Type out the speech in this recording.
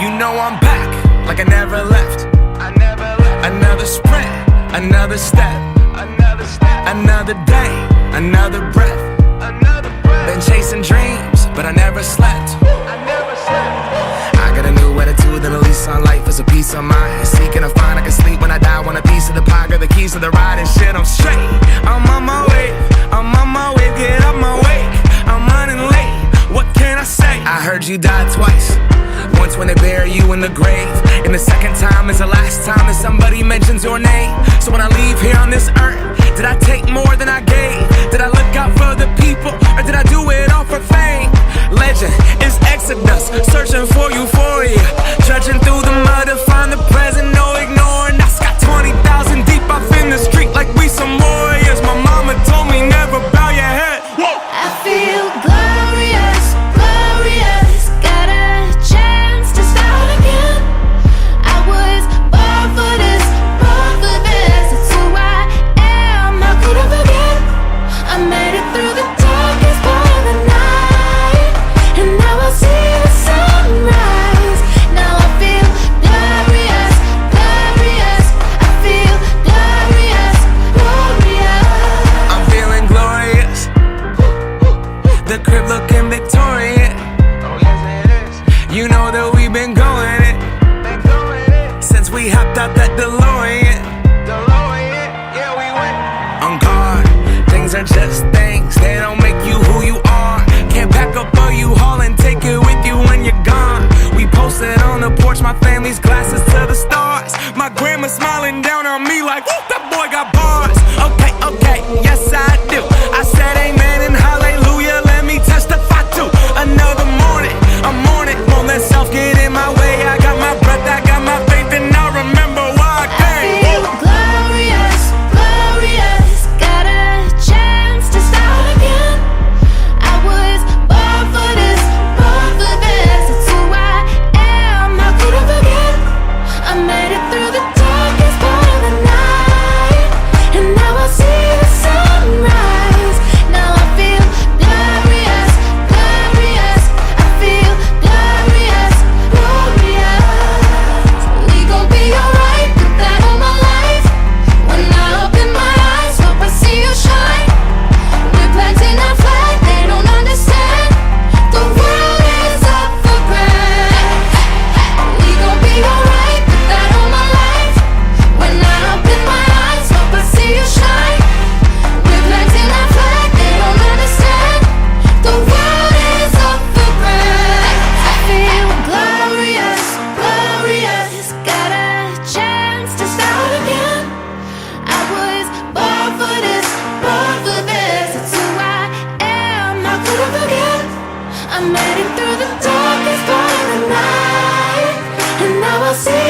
You know I'm back, like I never left. Another sprint, another step, another day, another breath. Been chasing dreams, but I never slept. I got a new attitude and a lease on life is a peace of mind. Seeking to find I can sleep when I die. Want a piece of the pie, got the keys to the ride and shit. I'm straight. I'm on my way. Get up my way. I'm running late. What can I say? I heard you died twice. Once when they bury you in the grave, and the second time is the last time that somebody mentions your name. So when I leave here on this earth, did I take more than I gave? Did I look out for the people, or did I do it all for fame? Legend is Exodus, searching for euphoria, trudging through the mud to find the present, no ignoring. I got 20,000 deep off in the street like we some warriors. My mama told me never bow your head. I feel glorious, glorious. Got a chance to start again. I was born for this, born for this. It's who I am, how could I forget? I made it through the darkest part of the night, and now I see the sunrise. Now I feel glorious, glorious. I feel glorious, glorious. I'm feeling glorious. The crib looking victorious. Oh yes it is. You know that we've been going it since we hopped out that DeLorean. Yeah we went on guard. Things are just things, they don't make you who you are. Can't pack up a U-Haul and take it with you when you're gone. We posted on the porch, my family's glasses to the stars. My grandma smiling down on me like, whoop, that boy got bars. Okay, yes I do. I said amen and hallelujah, let me testify to another morning. I'm on it, won't let self get in my way. I got my breath, I got my faith, and I remember why I came. I feel glorious, glorious. Got a chance to start again. I was born for this, born for this. It's who I am, how could I forget? I made it through the darkest part of the night, and now I see the sunrise. Now I feel glorious, glorious. I feel glorious, glorious. We gon' be alright, put that on my life. When I open my eyes, hope I see you shine. We're planting our flag, they don't understand. The world is up for grabs. We gon' be alright, put that on my life. When I open my eyes, hope I see you shine. We're planting our flag, they don't understand. The world is up for grabs. I feel glorious, glorious. Got a chance to start again. I was born for this, born for this. It's who I am, how could I forget? I made it through the darkest part of the night, and now I see